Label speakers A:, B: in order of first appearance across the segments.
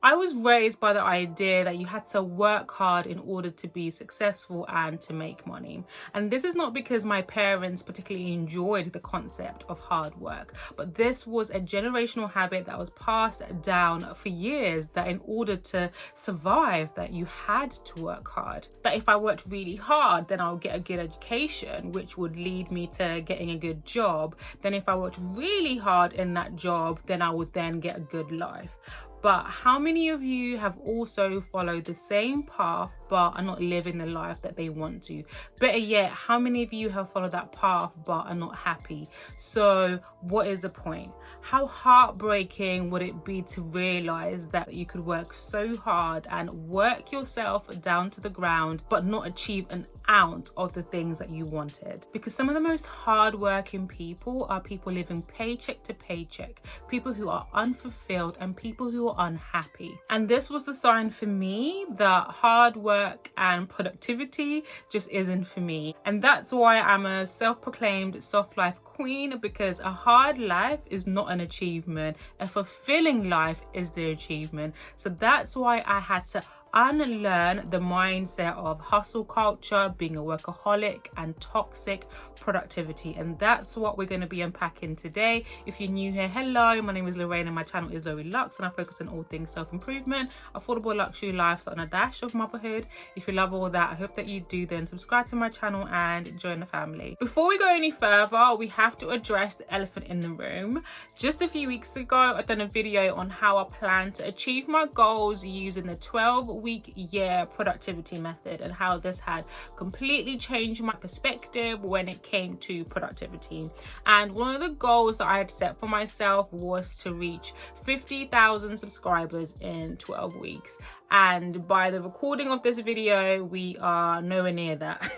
A: I was raised by the idea that you had to work hard in order to be successful and to make money. And this is not because my parents particularly enjoyed the concept of hard work, but this was a generational habit that was passed down for years, that in order to survive, that you had to work hard. That if I worked really hard, then I'll get a good education, which would lead me to getting a good job. Then if I worked really hard in that job, then I would then get a good life. But how many of you have also followed the same path but are not living the life that they want to? Better yet, how many of you have followed that path but are not happy? So what is the point? How heartbreaking would it be to realize that you could work so hard and work yourself down to the ground but not achieve an ounce of the things that you wanted? Because some of the most hardworking people are people living paycheck to paycheck, people who are unfulfilled and people who are unhappy. And this was the sign for me that hard work and productivity just isn't for me. And that's why I'm a self-proclaimed soft life queen, because a hard life is not an achievement. A fulfilling life is the achievement. So that's why I had to unlearn the mindset of hustle culture, being a workaholic, and toxic productivity. And that's what we're going to be unpacking today. If you're new here, hello, my name is Lorraine and my channel is Lori Lux, and I focus on all things self-improvement, affordable luxury lifestyle, and a dash of motherhood. If you love all that, I hope that you do then subscribe to my channel and join the family. Before we go any further, we have to address the elephant in the room. Just a few weeks ago, I've done a video on how I plan to achieve my goals using the 12-week year productivity method, and how this had completely changed my perspective when it came to productivity. And one of the goals that I had set for myself was to reach 50,000 subscribers in 12 weeks. And by the recording of this video, we are nowhere near that.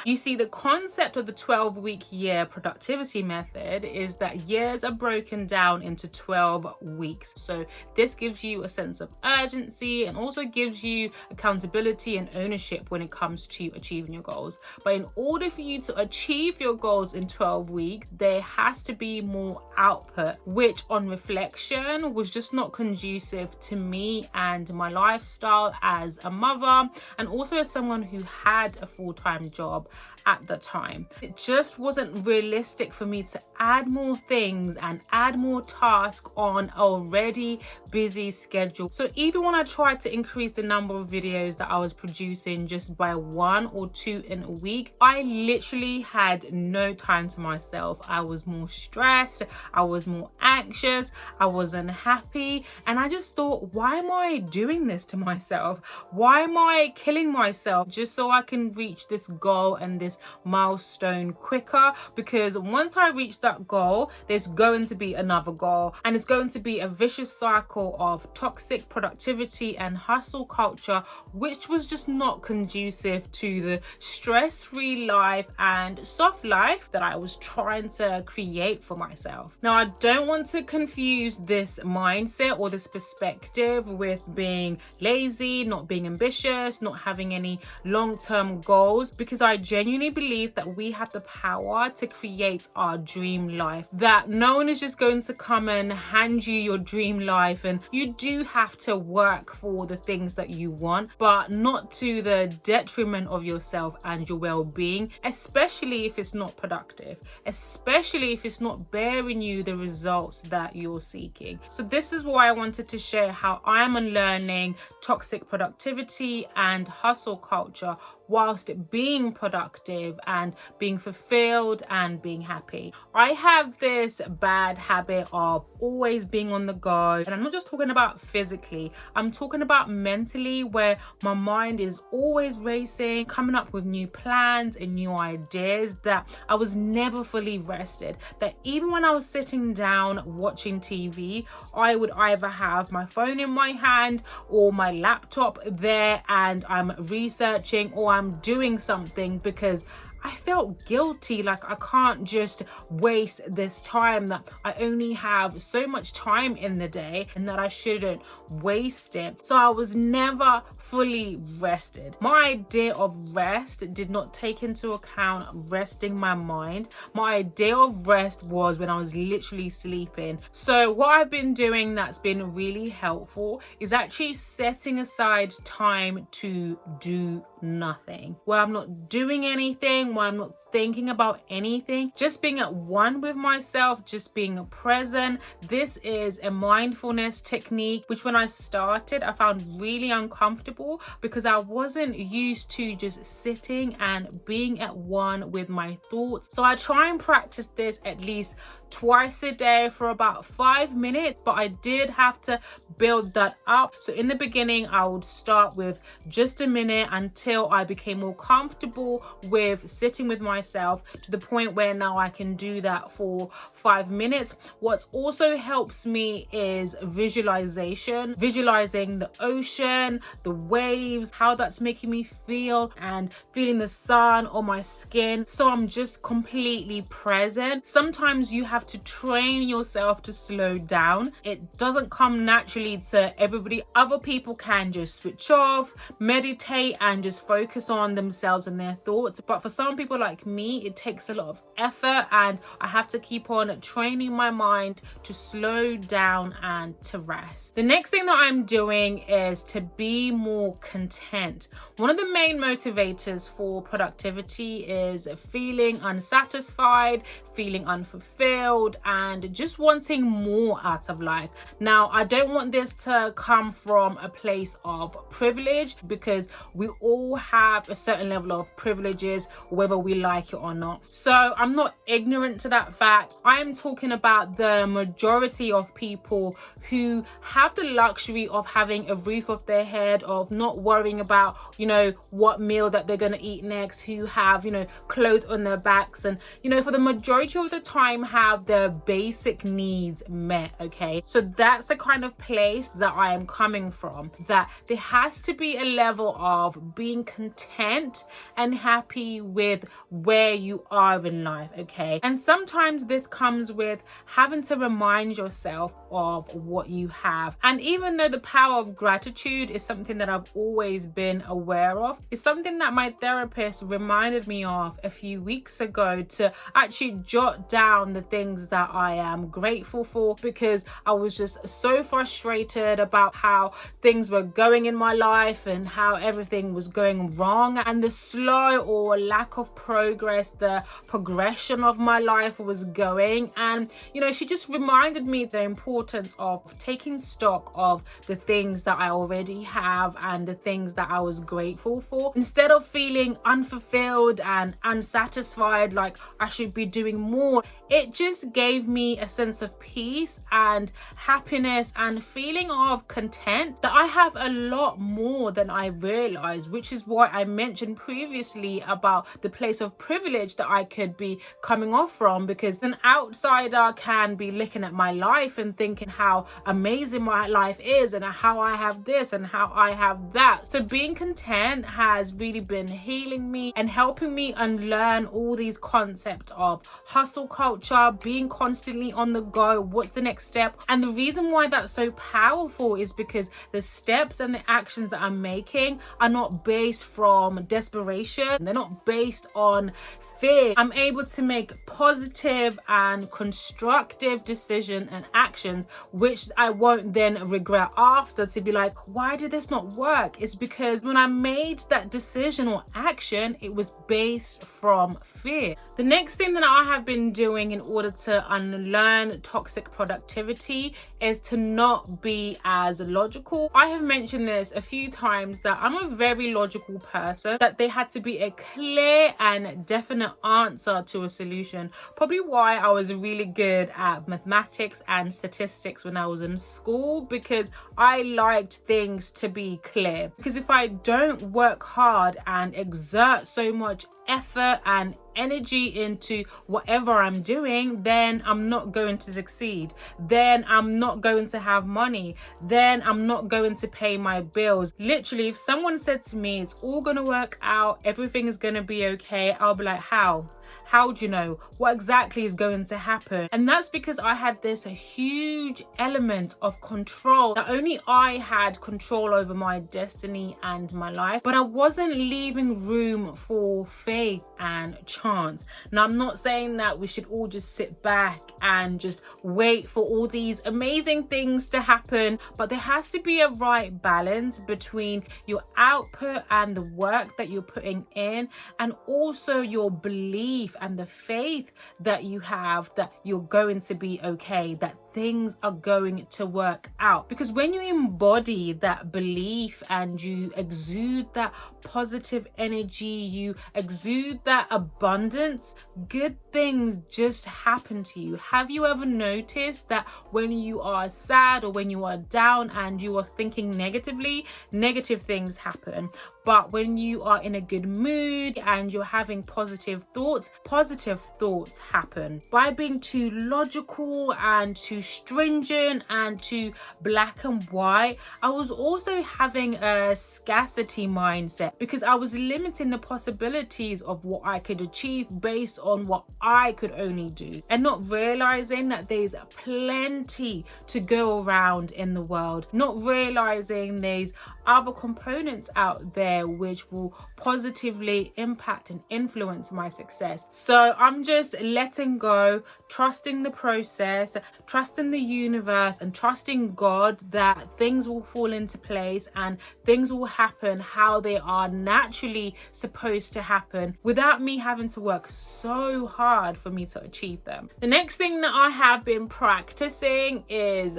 A: You see, the concept of the 12-week year productivity method is that years are broken down into 12 weeks. So this gives you a sense of urgency and also gives you accountability and ownership when it comes to achieving your goals. But in order for you to achieve your goals in 12 weeks, there has to be more output, which on reflection was just not conducive to me and my lifestyle as a mother, and also as someone who had a full-time job at the time. It just wasn't realistic for me to add more things and add more tasks on an already busy schedule. So even when I tried to increase the number of videos that I was producing just by 1 or 2 in a week, I literally had no time to myself. I was more stressed, I was more anxious, I was unhappy, and I just thought, why am I doing this to myself? Why am I killing myself just so I can reach this goal and this milestone quicker? Because once I reach that goal, there's going to be another goal, and it's going to be a vicious cycle of toxic productivity and hustle culture, which was just not conducive to the stress-free life and soft life that I was trying to create for myself. Now, I don't want to confuse this mindset or this perspective with being lazy, not being ambitious, not having any long-term goals, because I genuinely believe that we have the power to create our dream life, that no one is just going to come and hand you your dream life, and you do have to work for the things that you want, but not to the detriment of yourself and your well-being, especially if it's not productive, especially if it's not bearing you the results that you're seeking. So this is why I wanted to share how I'm unlearning toxic productivity and hustle culture whilst being productive and being fulfilled and being happy. I have this bad habit of always being on the go, and I'm not just talking about physically, I'm talking about mentally, where my mind is always racing, coming up with new plans and new ideas, that I was never fully rested. That even when I was sitting down watching TV, I would either have my phone in my hand or my laptop there, and I'm researching or I'm doing something, because I felt guilty, like I can't just waste this time, that I only have so much time in the day and that I shouldn't waste it. So I was never fully rested. My idea of rest did not take into account resting my mind. My idea of rest was when I was literally sleeping. So what I've been doing that's been really helpful is actually setting aside time to do nothing, where I'm not doing anything, where I'm not thinking about anything, just being at one with myself, just being present. This is a mindfulness technique, which when I started, I found really uncomfortable because I wasn't used to just sitting and being at one with my thoughts. So I try and practice this at least twice a day for about 5 minutes, but I did have to build that up. So in the beginning, I would start with just a minute until I became more comfortable with sitting with myself, to the point where now I can do that for 5 minutes. What also helps me is visualization, visualizing the ocean, the waves, how that's making me feel, and feeling the sun on my skin. So I'm just completely present. Sometimes you have to train yourself to slow down. It doesn't come naturally to everybody. Other people can just switch off, meditate, and just focus on themselves and their thoughts. But for some people like me, it takes a lot of effort, and I have to keep on training my mind to slow down and to rest. The next thing that I'm doing is to be more content. One of the main motivators for productivity is feeling unsatisfied, feeling unfulfilled, and just wanting more out of life. Now, I don't want this to come from a place of privilege, because we all have a certain level of privileges, whether we like it or not. So I'm not ignorant to that fact. I am talking about the majority of people who have the luxury of having a roof over their head, of not worrying about, what meal that they're going to eat next, who have, clothes on their backs, and, for the majority of the time have their basic needs met. Okay, so that's the kind of place that I am coming from, that there has to be a level of being content and happy with where you are in life. Okay, and sometimes this comes with having to remind yourself of what you have. And even though the power of gratitude is something that I've always been aware of, it's something that my therapist reminded me of a few weeks ago, to actually jot down the things that I am grateful for, because I was just so frustrated about how things were going in my life and how everything was going wrong, and the slow or lack of progress, the progression of my life was going. And she just reminded me the importance of taking stock of the things that I already have and the things that I was grateful for, instead of feeling unfulfilled and unsatisfied, like I should be doing more. It just gave me a sense of peace and happiness and feeling of content, that I have a lot more than I realized, which is why I mentioned previously about the place of privilege that I could be coming off from, because an outsider can be looking at my life and thinking how amazing my life is, and how I have this and how I have that. So being content has really been healing me and helping me unlearn all these concepts of hustle culture, being constantly on the go, what's the next step. And the reason why that's so powerful is because the steps and the actions that I'm making are not based from desperation, they're not based on fear. I'm able to make positive and constructive decisions and actions, which I won't then regret after, to be like, why did this not work? It's because when I made that decision or action, it was based from fear. The next thing that I have been doing in order to unlearn toxic productivity is to not be as logical. I have mentioned this a few times, that I'm a very logical person, that there had to be a clear and definite answer to a solution. Probably why I was really good at mathematics and statistics when I was in school, because I liked things to be clear. Because if I don't work hard and exert so much effort and energy into whatever I'm doing, then I'm not going to succeed. Then I'm not going to have money. Then I'm not going to pay my bills. Literally, if someone said to me, it's all going to work out, everything is going to be okay, I'll be like, how? How do you know? What exactly is going to happen? And that's because I had this huge element of control. Not only I had control over my destiny and my life, but I wasn't leaving room for faith and chance. Now, I'm not saying that we should all just sit back and just wait for all these amazing things to happen, but there has to be a right balance between your output and the work that you're putting in, and also your belief and the faith that you have that you're going to be okay, that things are going to work out. Because when you embody that belief and you exude that positive energy, you exude that abundance, good things just happen to you. Have you ever noticed that when you are sad or when you are down and you are thinking negatively, negative things happen? But when you are in a good mood and you're having positive thoughts happen. By being too logical and too stringent and too black and white, I was also having a scarcity mindset because I was limiting the possibilities of what I could achieve based on what I could only do, and not realizing that there's plenty to go around in the world, not realizing there's other components out there which will positively impact and influence my success. So I'm just letting go, trusting the process, trusting the universe, and trusting God that things will fall into place and things will happen how they are naturally supposed to happen without me having to work so hard for me to achieve them. The next thing that I have been practicing is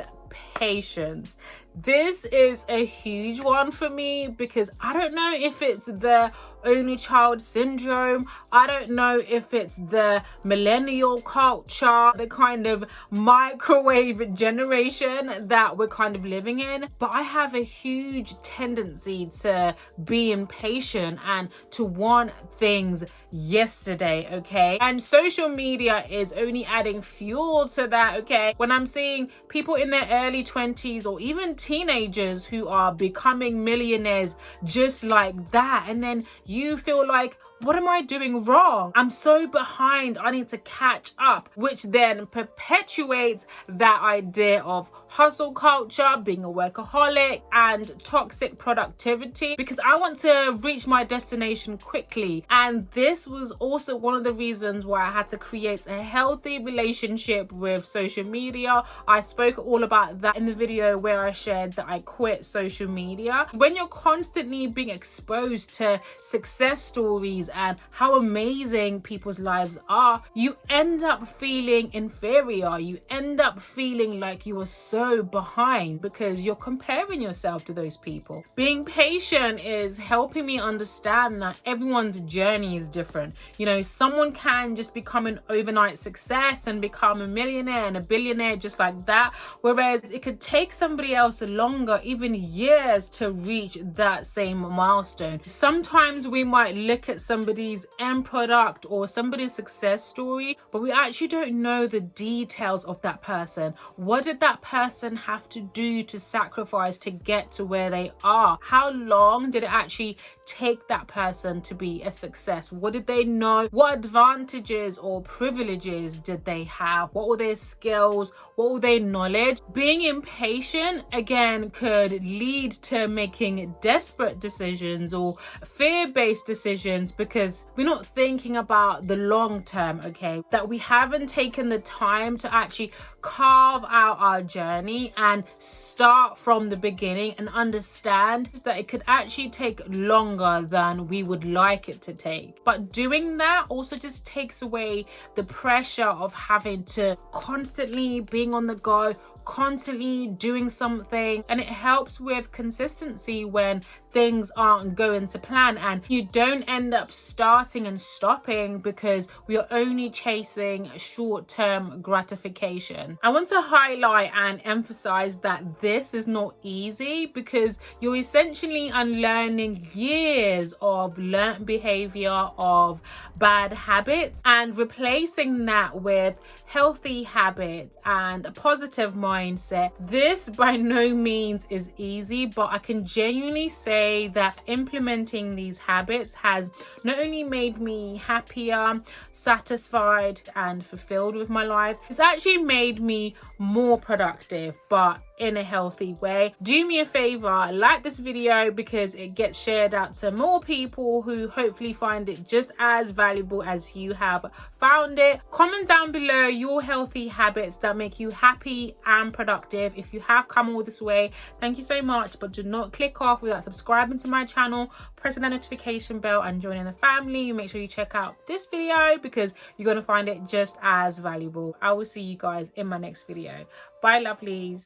A: patience. This is a huge one for me because I don't know if it's the only child syndrome. I don't know if it's the millennial culture, the kind of microwave generation that we're kind of living in. But I have a huge tendency to be impatient and to want things yesterday, okay? And social media is only adding fuel to that, okay? When I'm seeing people in their early 20s or even teenagers who are becoming millionaires just like that, and then you feel like, what am I doing wrong? I'm so behind. I need to catch up, which then perpetuates that idea of hustle culture, being a workaholic, and toxic productivity, because I want to reach my destination quickly. And this was also one of the reasons why I had to create a healthy relationship with social media. I spoke all about that in the video where I shared that I quit social media. When you're constantly being exposed to success stories and how amazing people's lives are, you end up feeling inferior. You end up feeling like you are so behind because you're comparing yourself to those people. Being patient is helping me understand that everyone's journey is different. You know, someone can just become an overnight success and become a millionaire and a billionaire just like that, whereas it could take somebody else longer, even years, to reach that same milestone. Sometimes we might look at somebody's end product or somebody's success story, but we actually don't know the details of that person. What did that person have to do to sacrifice to get to where they are? How long did it actually take that person to be a success? What did they know? What advantages or privileges did they have? What were their skills? What were their knowledge? Being impatient, again, could lead to making desperate decisions or fear-based decisions because we're not thinking about the long term, okay? That we haven't taken the time to actually carve out our journey and start from the beginning and understand that it could actually take longer than we would like it to take. But doing that also just takes away the pressure of having to constantly being on the go, constantly doing something, and it helps with consistency when things aren't going to plan and you don't end up starting and stopping because we are only chasing short-term gratification. I want to highlight and emphasize that this is not easy because you're essentially unlearning years of learned behavior, of bad habits, and replacing that with healthy habits and a positive mindset mindset. This by no means is easy, but I can genuinely say that implementing these habits has not only made me happier, satisfied, and fulfilled with my life, it's actually made me more productive, but in a healthy way. Do me a favor, like this video because it gets shared out to more people who hopefully find it just as valuable as you have found it. Comment down below your healthy habits that make you happy and productive. If you have come all this way, thank you so much, but do not click off without subscribing to my channel, pressing that notification bell and joining the family. Make sure you check out this video because you're going to find it just as valuable. I will see you guys in my next video. Bye lovelies.